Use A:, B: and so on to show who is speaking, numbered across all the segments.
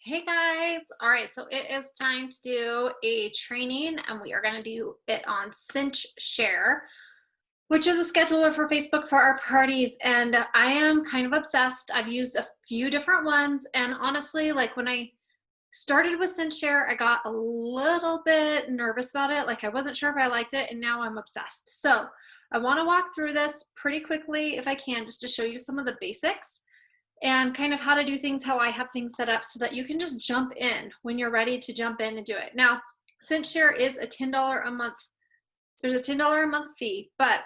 A: Hey guys. All right, so it is time to do a training and we are going to do it on Cinchshare, which is a scheduler for Facebook for our parties. And I am kind of obsessed. I've used a few different ones. And honestly, like when I started with Cinchshare, I got a little bit nervous about it. Like I wasn't sure if I liked it, and now I'm obsessed. So I want to walk through this pretty quickly if I can, just to show you some of the basics and kind of how to do things, how I have things set up so that you can just jump in when you're ready to jump in and do it. Now, Cinchshare is a $10 a month. There's a $10 a month fee, but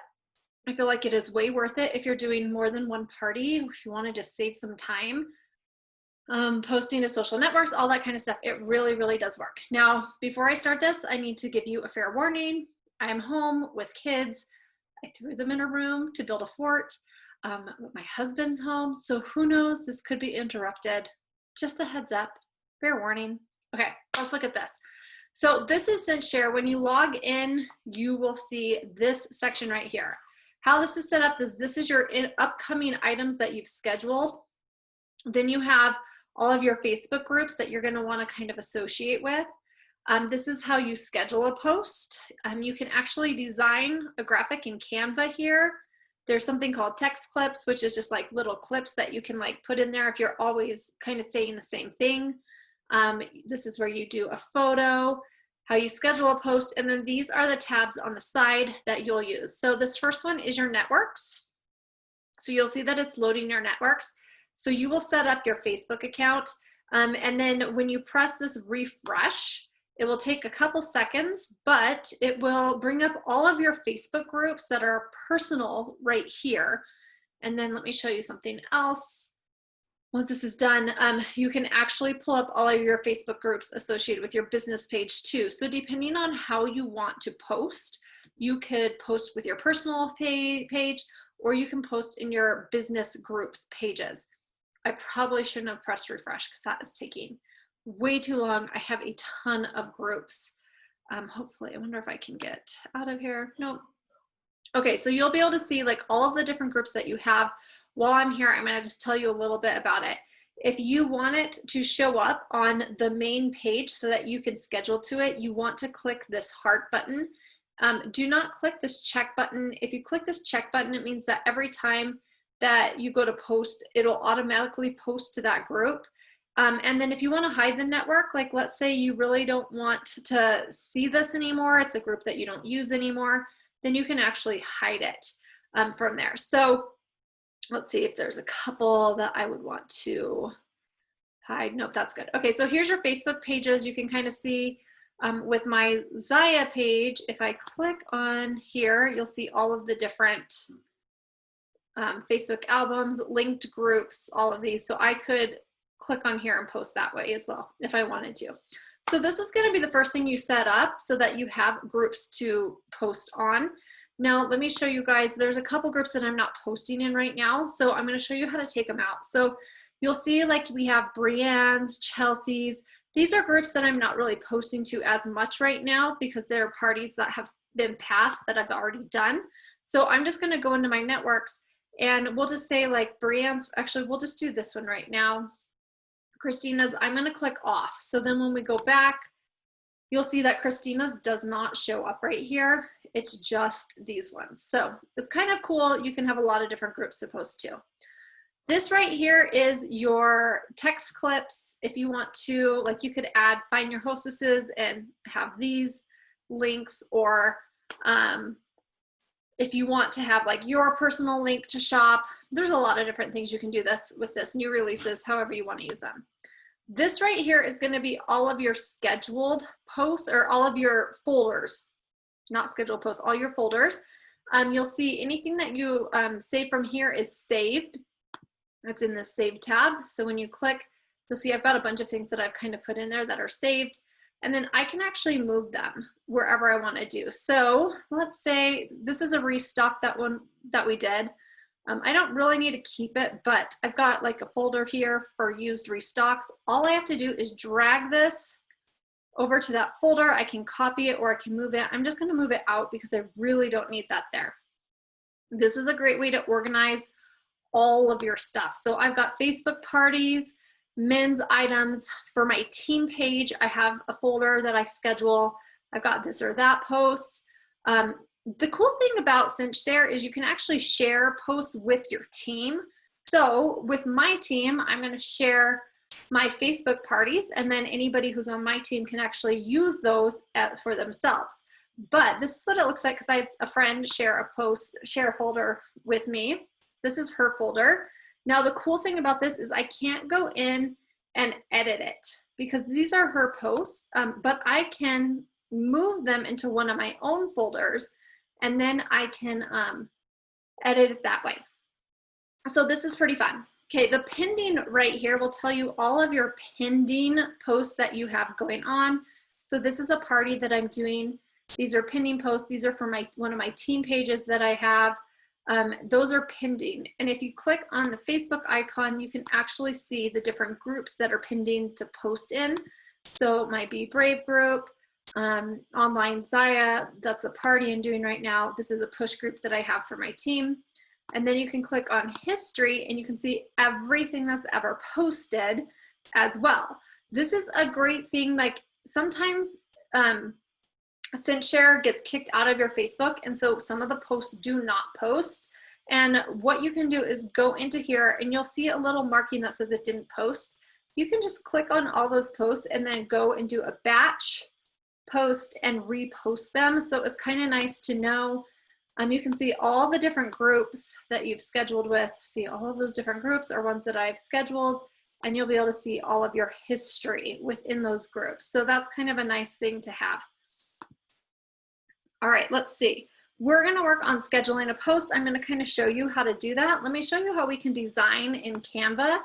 A: I feel like it is way worth it if you're doing more than one party, if you want to just save some time, posting to social networks, all that kind of stuff. It really, really does work. Now, before I start this, I need to give you a fair warning. I am home with kids. I threw them in a room to build a fort. My husband's home, so who knows, this could be interrupted. Just a heads up, fair warning. Okay, let's look at this. So this is Cinchshare. When you log in, you will see this section right here. How this is set up is this is your upcoming items that you've scheduled. Then you have all of your Facebook groups that you're going to want to kind of associate with. This is how you schedule a post. You can actually design a graphic in Canva here. There's something called text clips, which is just like little clips that you can like put in there if you're always kind of saying the same thing. This is where you do a photo, how you schedule a post, and then these are the tabs on the side that you'll use. So this first one is your networks. So you'll see that it's loading your networks. So you will set up your Facebook account, and then when you press this refresh, it will take a couple seconds, but it will bring up all of your Facebook groups that are personal right here. And then let me show you something else. Once this is done, you can actually pull up all of your Facebook groups associated with your business page too. So depending on how you want to post, you could post with your personal page, or you can post in your business groups pages. I probably shouldn't have pressed refresh because that is taking way too long. I have a ton of groups. Hopefully, I wonder if I can get out of here. Nope. Okay, so you'll be able to see like all of the different groups that you have. While I'm here, I'm gonna just tell you a little bit about it. If you want it to show up on the main page so that you can schedule to it, you want to click this heart button. Do not click this check button. If you click this check button, it means that every time that you go to post, it'll automatically post to that group. And then if you want to hide the network, like let's say you really don't want to see this anymore, it's a group that you don't use anymore, then you can actually hide it from there. So let's see if there's a couple that I would want to hide. Nope, that's good. Okay, so here's your Facebook pages. You can kind of see with my ZYIA page, if I click on here, you'll see all of the different Facebook albums, linked groups, all of these. So I could click on here and post that way as well if I wanted to. So this is going to be the first thing you set up so that you have groups to post on. Now let me show you guys, there's a couple groups that I'm not posting in right now, so I'm going to show you how to take them out. So you'll see like we have Brianne's, Chelsea's. These are groups that I'm not really posting to as much right now because they're parties that have been passed that I've already done. So I'm just going to go into my networks and we'll just say like Brianne's, actually we'll just do this one right now. Christina's, I'm going to click off. So then when we go back, you'll see that Christina's does not show up right here. It's just these ones. So it's kind of cool. You can have a lot of different groups to post to. This right here is your text clips. If you want to, like you could add find your hostesses and have these links, or if you want to have like your personal link to shop, there's a lot of different things you can do this with this, new releases, however you want to use them. This right here is going to be all of your scheduled posts, or all of your folders, not scheduled posts, all your folders. You'll see anything that you save from here is saved. That's in the save tab. So when you click, you'll see I've got a bunch of things that I've kind of put in there that are saved. And then I can actually move them wherever I want to do. So let's say this is a restock, that one that we did. I don't really need to keep it, but I've got like a folder here for used restocks. All I have to do is drag this over to that folder. I can copy it or I can move it. I'm just going to move it out because I really don't need that there. This is a great way to organize all of your stuff. So I've got Facebook parties, men's items. For my team page, I have a folder that I schedule. I've got this or that posts. The cool thing about Cinchshare is you can actually share posts with your team. So with my team, I'm going to share my Facebook parties, and then anybody who's on my team can actually use those for themselves. But this is what it looks like, because I had a friend share a post, share a folder with me. This is her folder. Now the cool thing about this is I can't go in and edit it because these are her posts, but I can move them into one of my own folders, and then I can edit it that way. So this is pretty fun. Okay, the pending right here will tell you all of your pending posts that you have going on. So this is a party that I'm doing. These are pending posts. These are for one of my team pages that I have. Those are pending. And if you click on the Facebook icon, you can actually see the different groups that are pending to post in. So my Be Brave group, online ZYIA, that's a party I'm doing right now. This is a push group that I have for my team. And then you can click on history and you can see everything that's ever posted as well. This is a great thing. Like sometimes Cinchshare gets kicked out of your Facebook, and so some of the posts do not post. And what you can do is go into here and you'll see a little marking that says it didn't post. You can just click on all those posts and then go and do a batch post and repost them. So it's kind of nice to know. You can see all the different groups that you've scheduled with. See, all of those different groups are ones that I've scheduled, and you'll be able to see all of your history within those groups. So that's kind of a nice thing to have. All right, let's see. We're gonna work on scheduling a post. I'm gonna kind of show you how to do that. Let me show you how we can design in Canva.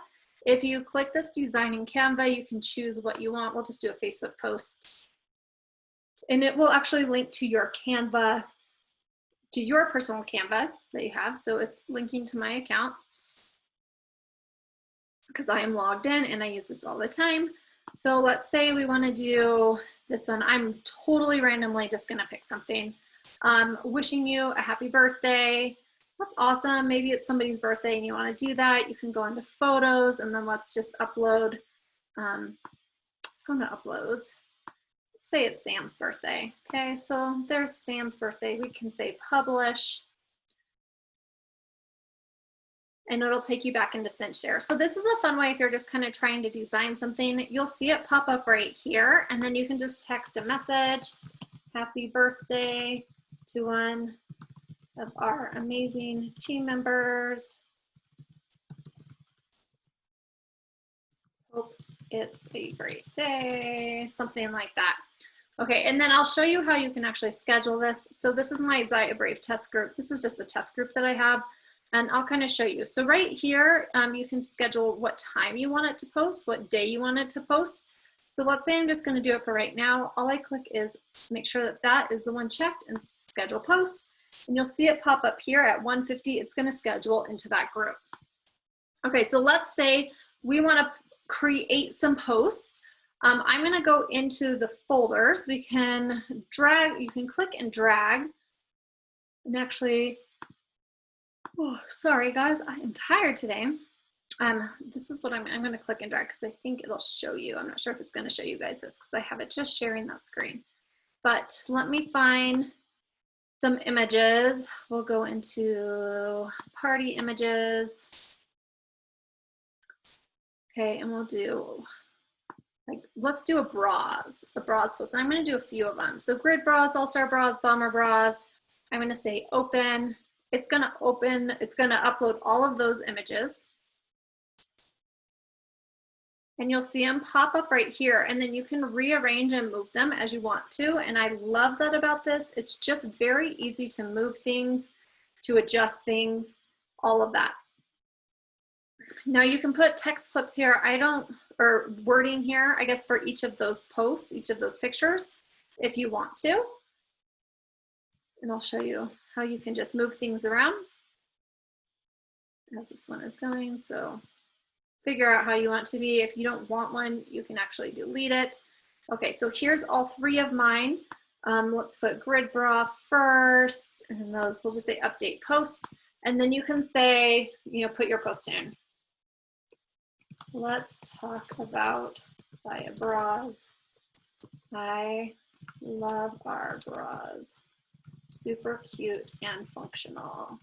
A: If you click this design in Canva, you can choose what you want. We'll just do a Facebook post. And it will actually link to your Canva, to your personal Canva that you have. So it's linking to my account because I am logged in and I use this all the time. So let's say we want to do this one. I'm totally randomly just going to pick something. Wishing you a happy birthday. That's awesome. Maybe it's somebody's birthday and you want to do that. You can go into photos and then let's just upload. Let's go into uploads. Let's say it's Sam's birthday. Okay, so there's Sam's birthday. We can say publish. And it'll take you back into Cinchshare. So this is a fun way if you're just kind of trying to design something. You'll see it pop up right here, and then you can just text a message, happy birthday to one of our amazing team members. Hope it's a great day, something like that. Okay, and then I'll show you how you can actually schedule this. So this is my ZYIA Brave test group. This is just the test group that I have. And I'll kind of show you. So right here, you can schedule what time you want it to post, what day you want it to post. So let's say I'm just going to do it for right now. All I click is make sure that that is the one checked and schedule post. And you'll see it pop up here at 1:50. It's going to schedule into that group. Okay, so let's say we want to create some posts. I'm going to go into the folders. We can drag, you can click and drag. And actually, oh, sorry guys, I am tired today. This is what I'm going to click and drag because I think it'll show you. I'm not sure if it's going to show you guys this because I have it just sharing that screen. But let me find some images. We'll go into party images. Okay, and we'll do, like, let's do a bras post. And I'm going to do a few of them. So grid bras, all-star bras, bomber bras. I'm going to say open. It's going to open, it's going to upload all of those images. And you'll see them pop up right here, and then you can rearrange and move them as you want to. And I love that about this. It's just very easy to move things, to adjust things, all of that. Now you can put text clips here. Or wording here, I guess, for each of those posts, each of those pictures, if you want to. And I'll show you how you can just move things around as this one is going. So figure out how you want to be. If you don't want one, you can actually delete it. Okay, so here's all three of mine. Let's put grid bra first, and then those, we'll just say update post. And then you can say, you know, put your post in. let's talk about ZYIA bras. I love our bras. Super cute and functional.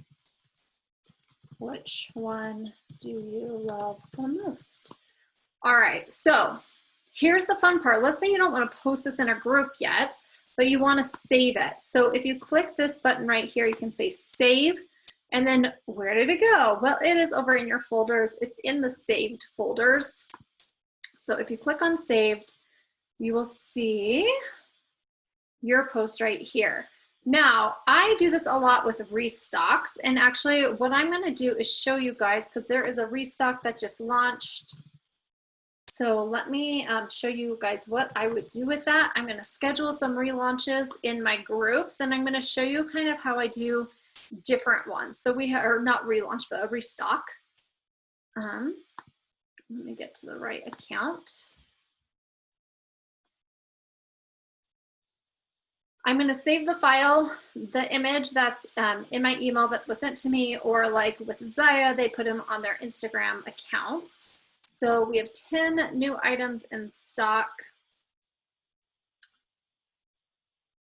A: Which one do you love the most? All right, so here's the fun part. Let's say you don't want to post this in a group yet, but you want to save it. So if you click this button right here, you can say save, and then where did it go? Well, it is over in your folders. It's in the saved folders. So if you click on saved, you will see your post right here. Now, I do this a lot with restocks, and actually what I'm going to do is show you guys, because there is a restock that just launched. So let me show you guys what I would do with that. I'm going to schedule some relaunches in my groups, and I'm going to show you kind of how I do different ones. So we have, or not relaunch, but a restock. Let me get to the right account. I'm going to save the file, the image that's in my email that was sent to me, or like with ZYIA, they put them on their Instagram accounts. So we have 10 new items in stock.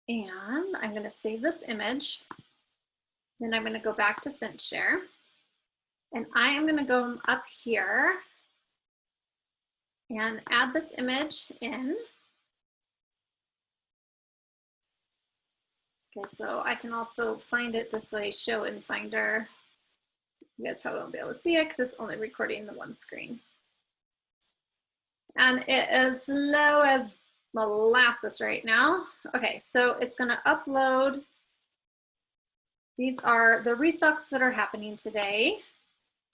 A: And I'm going to save this image. Then I'm going to go back to Cinchshare. And I am going to go up here and add this image in. Okay, so I can also find it this way, show in Finder. You guys probably won't be able to see it because it's only recording the one screen. And it is slow as molasses right now. Okay, so it's gonna upload. These are the restocks that are happening today.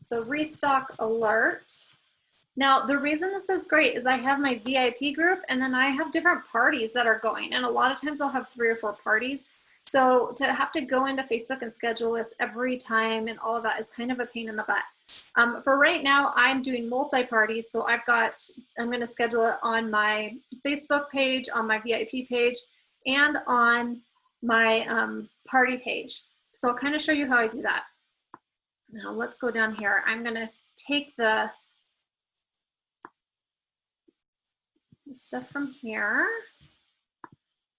A: So Restock Alert. Now, the reason this is great is I have my VIP group, and then I have different parties that are going. And a lot of times I'll have 3 or 4 parties. So to have to go into Facebook and schedule this every time and all of that is kind of a pain in the butt. For right now, I'm doing multi-parties. So I'm going to schedule it on my Facebook page, on my VIP page, and on my party page. So I'll kind of show you how I do that. Now let's go down here. I'm going to take the stuff from here.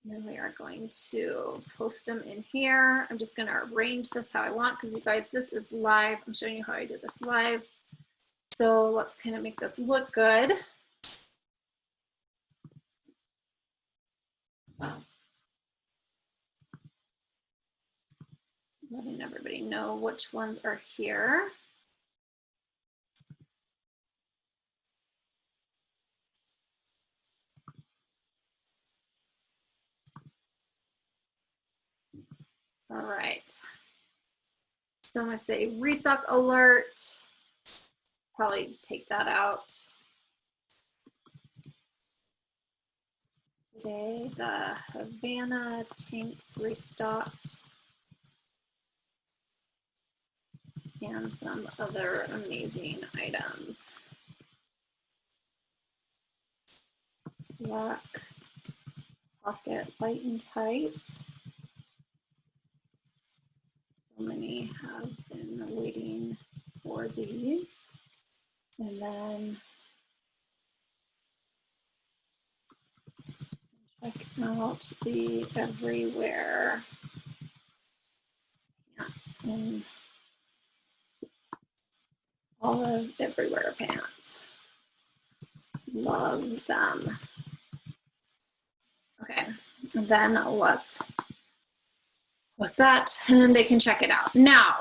A: And we are going to post them in here. I'm just going to arrange this how I want, because you guys, this is live. I'm showing you how I do this live. So let's kind of make this look good. Letting everybody know which ones are here. All right. So I'm going to say Restock Alert. Probably take that out. Today, the Havana tanks restocked, and some other amazing items. Black pocket light and tight. So many have been waiting for these. And then check out the Everywhere pants in Olive Everywhere pants. Love them. Okay, and then let's post that, and then they can check it out. Now,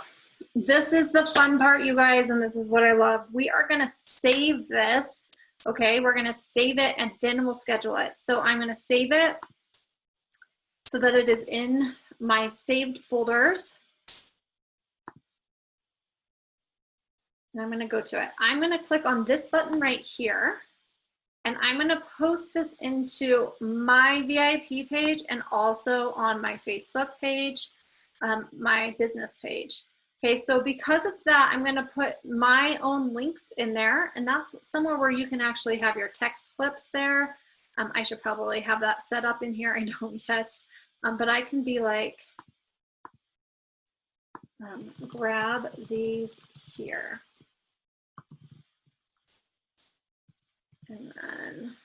A: this is the fun part, you guys, and this is what I love. We are gonna save this, okay? We're gonna save it, and then we'll schedule it. So I'm gonna save it so that it is in my saved folders. And I'm gonna go to it. I'm gonna click on this button right here, and I'm gonna post this into my VIP page and also on my Facebook page, my business page. Okay, so because it's that, I'm gonna put my own links in there, and that's somewhere where you can actually have your text clips there. I should probably have that set up in here. I don't yet, but I can be like, grab these here. And then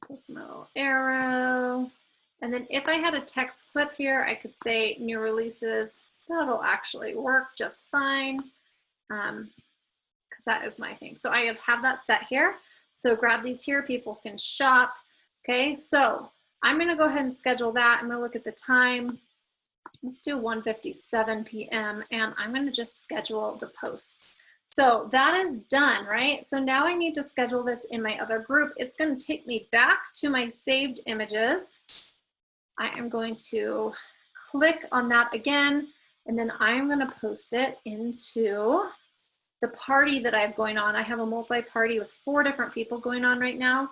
A: post my little arrow. And then if I had a text clip here, I could say new releases. That'll actually work just fine because that is my thing. So I have that set here. So grab these here, people can shop. Okay, so I'm gonna go ahead and schedule that. I'm gonna look at the time. Let's do 1:57 p.m. and I'm gonna just schedule the post. So that is done, right? So now I need to schedule this in my other group. It's gonna take me back to my saved images. I am going to click on that again, and then I'm gonna post it into the party that I have going on. I have a multi-party with 4 different people going on right now.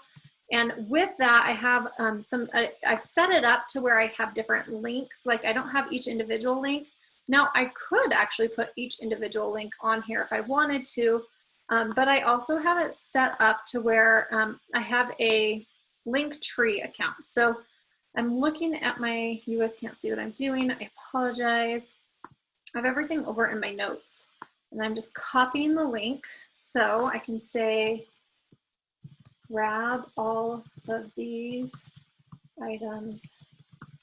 A: And with that, I have I've set it up to where I have different links. Like I don't have each individual link. Now I could actually put each individual link on here if I wanted to, but I also have it set up to where I have a Linktree account. So I'm looking at my, you guys can't see what I'm doing, I apologize. I have everything over in my notes and I'm just copying the link so I can say, grab all of these items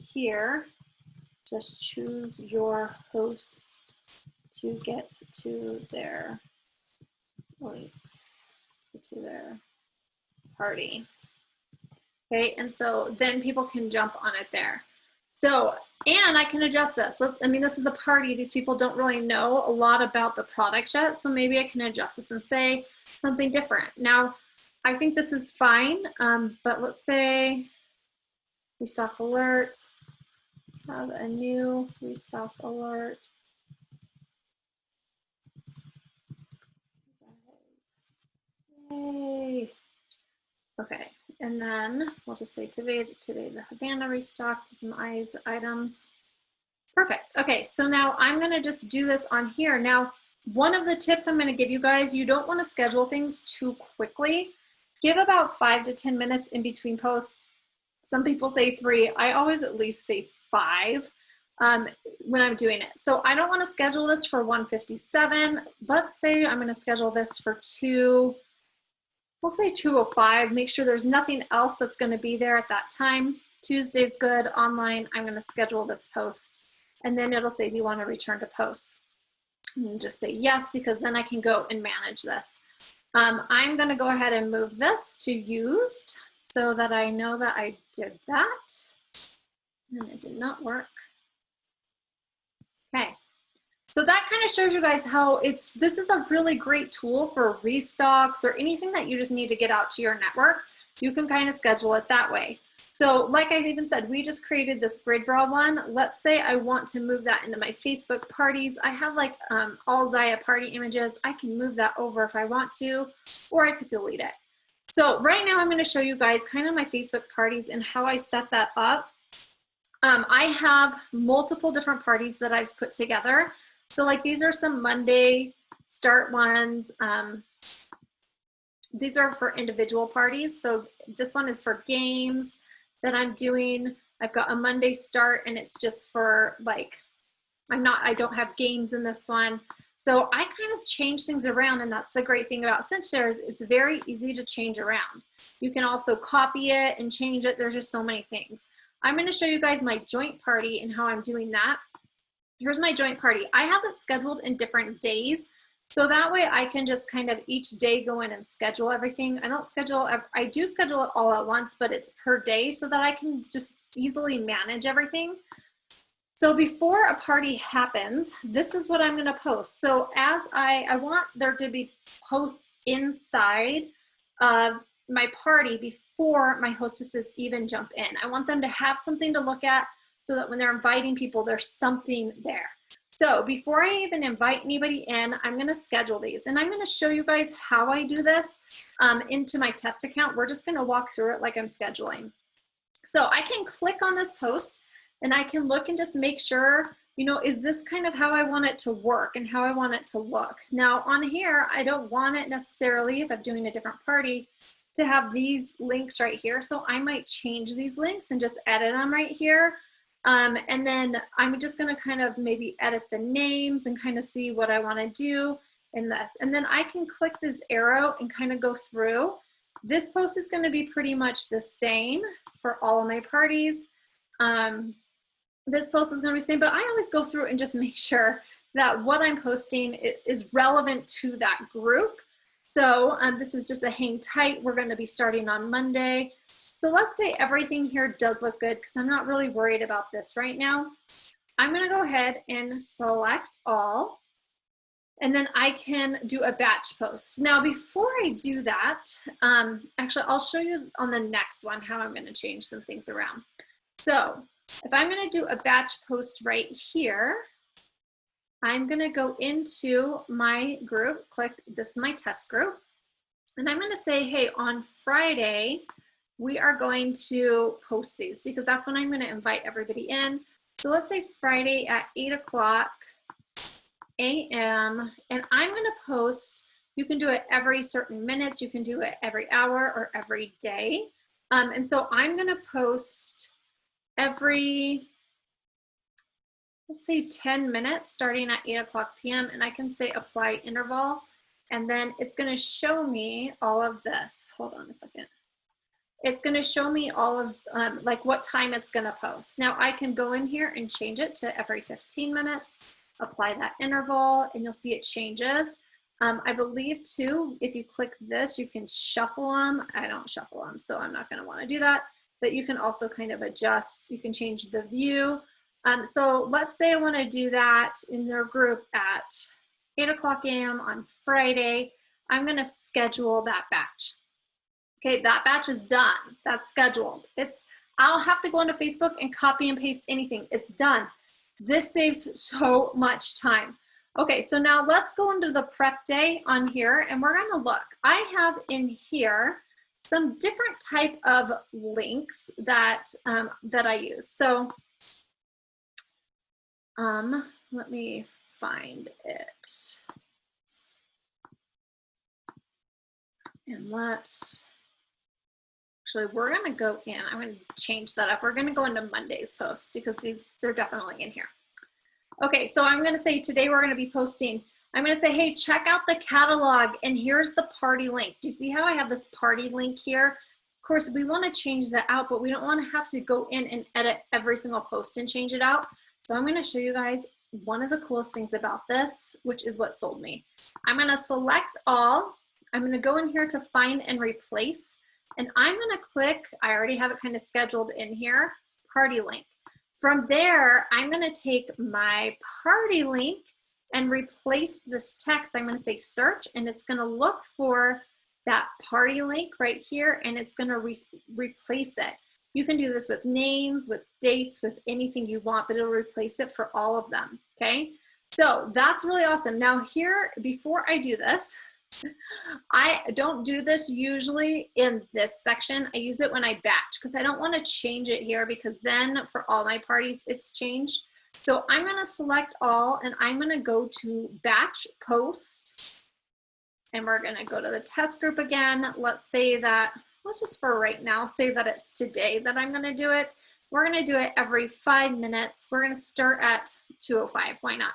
A: here. Just choose your host to get to their links, to their party. Okay, and so then people can jump on it there. So, and I can adjust this. I mean, this is a party. These people don't really know a lot about the product yet, so maybe I can adjust this and say something different. Now, I think this is fine, but let's say Restock Alert, have a new Restock Alert. Yay. Okay, and then we'll just say today the Havana restocked some items. Perfect. Okay, so now I'm gonna just do this on here. Now, one of the tips I'm gonna give you guys, you don't wanna schedule things too quickly. Give about 5 to 10 minutes in between posts. Some people say 3. I always at least say 5 when I'm doing it. So I don't want to schedule this for 1:57. Let's say I'm going to schedule this for 2. We'll say 2:05. Make sure there's nothing else that's going to be there at that time. Tuesday's good. Online, I'm going to schedule this post. And then it'll say, do you want to return to posts? And just say yes, because then I can go and manage this. I'm going to go ahead and move this to used so that I know that I did that. And it did not work. Okay. So that kind of shows you guys how this is a really great tool for restocks or anything that you just need to get out to your network. You can kind of schedule it that way. So like I even said, we just created this grid bra one. Let's say I want to move that into my Facebook parties. I have like all ZYIA party images. I can move that over if I want to, or I could delete it. So right now I'm going to show you guys kind of my Facebook parties and how I set that up. I have multiple different parties that I've put together. So like these are some Monday start ones. These are for individual parties. So this one is for games that I'm doing. I've got a Monday start and it's just for like, I don't have games in this one. So I kind of change things around, and that's the great thing about Cinchshare is it's very easy to change around. You can also copy it and change it. There's just so many things. I'm going to show you guys my joint party and how I'm doing that. Here's my joint party. I have it scheduled in different days. So that way I can just kind of each day go in and schedule everything. I do schedule it all at once, but it's per day so that I can just easily manage everything. So before a party happens, this is what I'm going to post. So as I want there to be posts inside of my party before my hostesses even jump in. I want them to have something to look at so that when they're inviting people, there's something there. So before I even invite anybody in, I'm going to schedule these, and I'm going to show you guys how I do this into my test account. We're just going to walk through it like I'm scheduling. So I can click on this post and I can look and just make sure, you know, is this kind of how I want it to work and how I want it to look? Now on here, I don't want it necessarily, if I'm doing a different party, to have these links right here. So I might change these links and just edit them right here. And then I'm just going to kind of maybe edit the names and kind of see what I want to do in this. And then I can click this arrow and kind of go through this post is going to be pretty much the same for all of my parties. This post is going to be the same, but I always go through and just make sure that what I'm posting is relevant to that group. So this is just a hang tight. We're going to be starting on Monday. So let's say everything here does look good because I'm not really worried about this right now. I'm going to go ahead and select all, and then I can do a batch post. Now, before I do that, actually, I'll show you on the next one how I'm going to change some things around. So if I'm going to do a batch post right here, I'm going to go into my group, click, this is my test group, and I'm going to say, hey, on Friday, we are going to post these because that's when I'm going to invite everybody in. So let's say Friday at 8 o'clock a.m. and I'm going to post, you can do it every certain minutes, you can do it every hour or every day. And so I'm going to post every, let's say 10 minutes starting at 8 o'clock p.m. and I can say apply interval, and then it's going to show me all of this. Hold on a second. It's going to show me all of like what time it's going to post. Now I can go in here and change it to every 15 minutes, apply that interval, and you'll see it changes. I believe too, if you click this, you can shuffle them. I don't shuffle them, so I'm not going to want to do that, but you can also kind of adjust. You can change the view. So let's say I want to do that in their group at 8 o'clock a.m. on Friday. I'm going to schedule that batch. Okay, that batch is done. That's scheduled. I'll have to go into Facebook and copy and paste anything. It's done. This saves so much time. Okay, so now let's go into the prep day on here and we're gonna look. I have in here some different type of links that, that I use. So let me find it. And actually, we're going to go in. I'm going to change that up. We're going to go into Monday's posts because they're definitely in here. Okay, so I'm going to say today we're going to be posting. I'm going to say, hey, check out the catalog, and here's the party link. Do you see how I have this party link here? Of course, we want to change that out, but we don't want to have to go in and edit every single post and change it out. So I'm going to show you guys one of the coolest things about this, which is what sold me. I'm going to select all. I'm going to go in here to find and replace. And I'm going to click, I already have it kind of scheduled in here, party link. From there, I'm going to take my party link and replace this text. I'm going to say search, and it's going to look for that party link right here, and it's going to replace it. You can do this with names, with dates, with anything you want, but it'll replace it for all of them, okay? So that's really awesome. Now here, before I do this, I don't do this usually in this section. I use it when I batch because I don't want to change it here because then for all my parties it's changed. So I'm going to select all and I'm going to go to batch post, and we're going to go to the test group again. Let's say that, let's just for right now say that it's today that I'm going to do it. We're going to do it every 5 minutes. We're going to start at 2:05. Why not?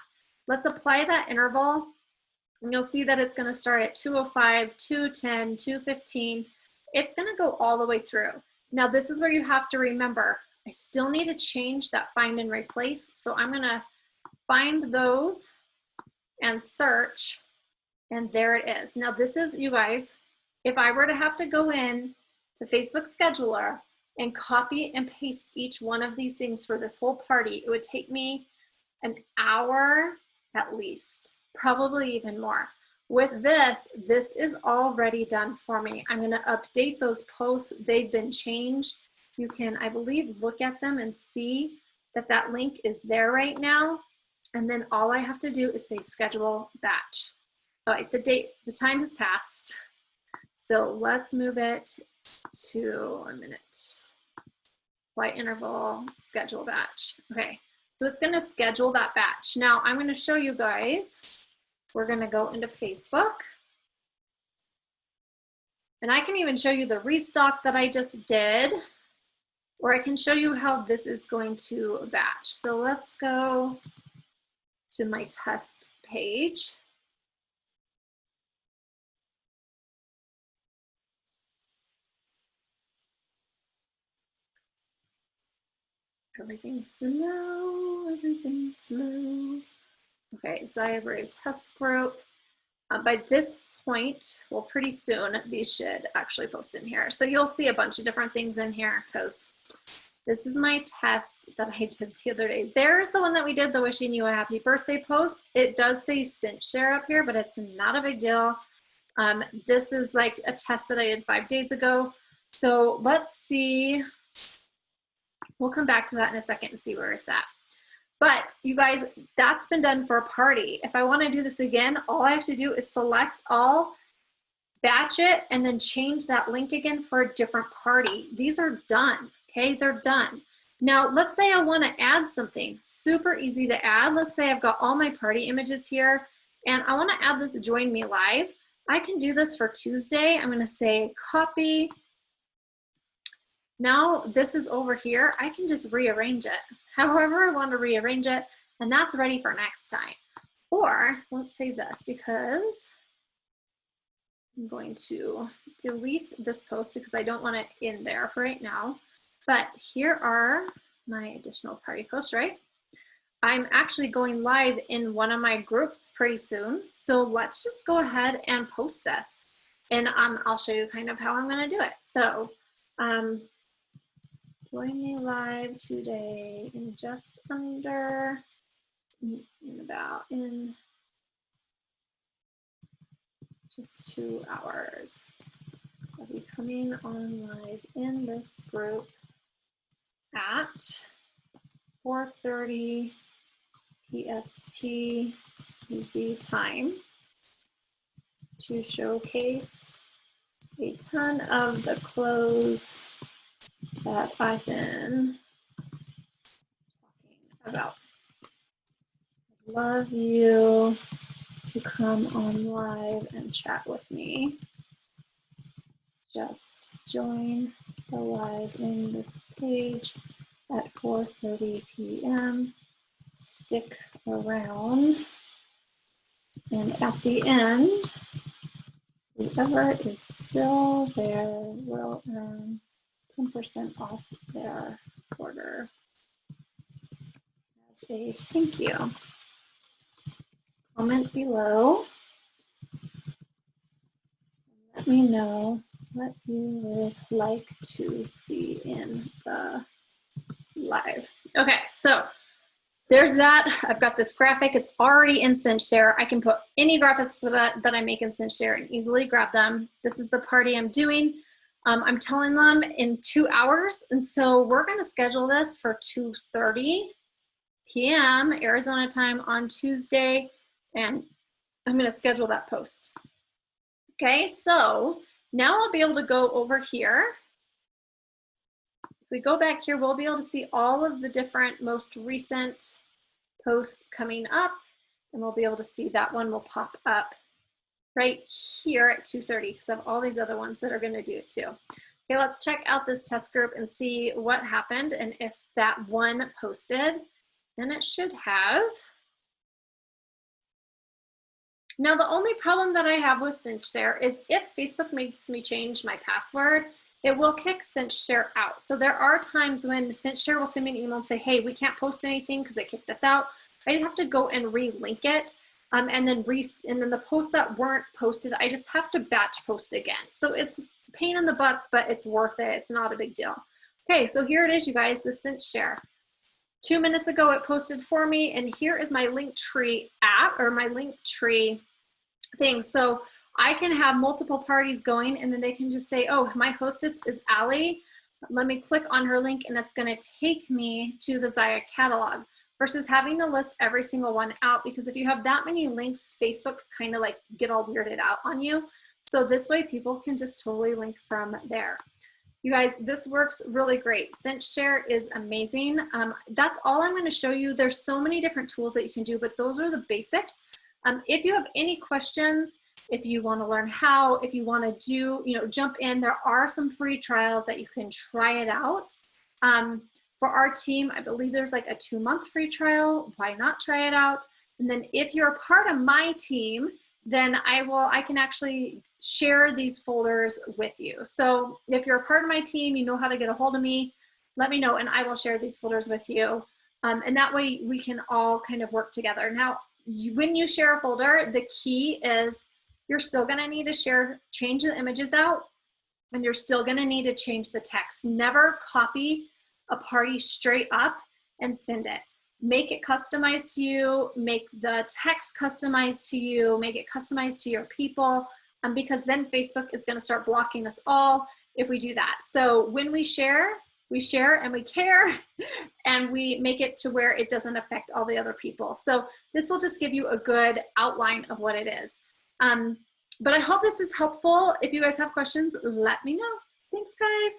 A: Let's apply that interval. And you'll see that it's going to start at 2:05, 2:10, 2:15. It's going to go all the way through. Now, this is where you have to remember, I still need to change that find and replace. So I'm going to find those and search, and there it is. Now, this is, you guys, if I were to have to go in to Facebook Scheduler and copy and paste each one of these things for this whole party, it would take me an hour at least. Probably even more. With this is already done for me. I'm going to update those posts. They've been changed. You can, I believe, look at them and see that that link is there right now. And then all I have to do is say schedule batch. All right, the time has passed. So let's move it to a minute. Apply interval, schedule batch. Okay. So it's going to schedule that batch. Now I'm going to show you guys, we're going to go into Facebook. And I can even show you the restock that I just did, or I can show you how this is going to batch. So let's go to my test page. Everything's slow, everything's slow. Okay, ZYIA test group. By this point, well, pretty soon, these should actually post in here. So you'll see a bunch of different things in here because this is my test that I did the other day. There's the one that we did, the wishing you a happy birthday post. It does say Cinchshare up here, but it's not a big deal. This is like a test that I did 5 days ago. So let's see. We'll come back to that in a second and see where it's at. But you guys, that's been done for a party. If I want to do this again, all I have to do is select all, batch it, and then change that link again for a different party. These are done, okay? They're done. Now, let's say I want to add something. Super easy to add. Let's say I've got all my party images here, and I want to add this Join Me Live. I can do this for Tuesday. I'm going to say copy. Now this is over here. I can just rearrange it however I want to rearrange it, and that's ready for next time. Or let's say this, because I'm going to delete this post because I don't want it in there for right now. But here are my additional party posts, right? I'm actually going live in one of my groups pretty soon. So let's just go ahead and post this. And I'll show you kind of how I'm going to do it. So join me live today in just under, in just 2 hours. I'll be coming on live in this group at 4:30 PST UV time to showcase a ton of the clothes that I've been talking about. I'd love you to come on live and chat with me. Just join the live in this page at 4:30 p.m. Stick around, and at the end, whoever is still there will earn 10% off their order as a thank you. Comment below. Let me know what you would like to see in the live. Okay, so there's that. I've got this graphic. It's already in Cinchshare. I can put any graphics that I make in Cinchshare and easily grab them. This is the party I'm doing. I'm telling them in 2 hours, and so we're going to schedule this for 2:30 p.m. Arizona time on Tuesday, and I'm going to schedule that post. Okay, so now I'll be able to go over here. If we go back here, we'll be able to see all of the different most recent posts coming up, and we'll be able to see that one will pop up right here at 2:30 because I have all these other ones that are going to do it too. Okay, let's check out this test group and see what happened and if that one posted. And it should have. Now, the only problem that I have with Cinchshare is if Facebook makes me change my password, it will kick Cinchshare out. So there are times when Cinchshare will send me an email and say, hey, we can't post anything because it kicked us out. I just have to go and relink it. And then the posts that weren't posted, I just have to batch post again. So it's a pain in the butt, but it's worth it. It's not a big deal. Okay, so here it is, you guys, the Cinchshare. 2 minutes ago, it posted for me, and here is my Linktree app, or my Linktree thing. So I can have multiple parties going, and then they can just say, oh, my hostess is Allie. Let me click on her link, and it's going to take me to the ZYIA catalog, versus having to list every single one out, because if you have that many links, Facebook kind of like get all weirded out on you. So this way people can just totally link from there. You guys, this works really great. Cinchshare is amazing. That's all I'm going to show you. There's so many different tools that you can do, but those are the basics. If you have any questions, if you want to learn how, if you want to do, jump in, there are some free trials that you can try it out. For our team, I believe there's like a 2-month free trial. Why not try it out? And then if you're a part of my team, then I can actually share these folders with you. So if you're a part of my team, you know how to get a hold of me. let me know and I will share these folders with you. And that way we can all kind of work together. Now, when you share a folder, the key is you're still gonna need to change the images out, and you're still gonna need to change the text. Never copy a party straight up and send it. Make it customized to you, make the text customized to you, make it customized to your people, because then Facebook is gonna start blocking us all if we do that. So when we share and we care, and we make it to where it doesn't affect all the other people. So this will just give you a good outline of what it is. But I hope this is helpful. If you guys have questions, let me know. Thanks, guys.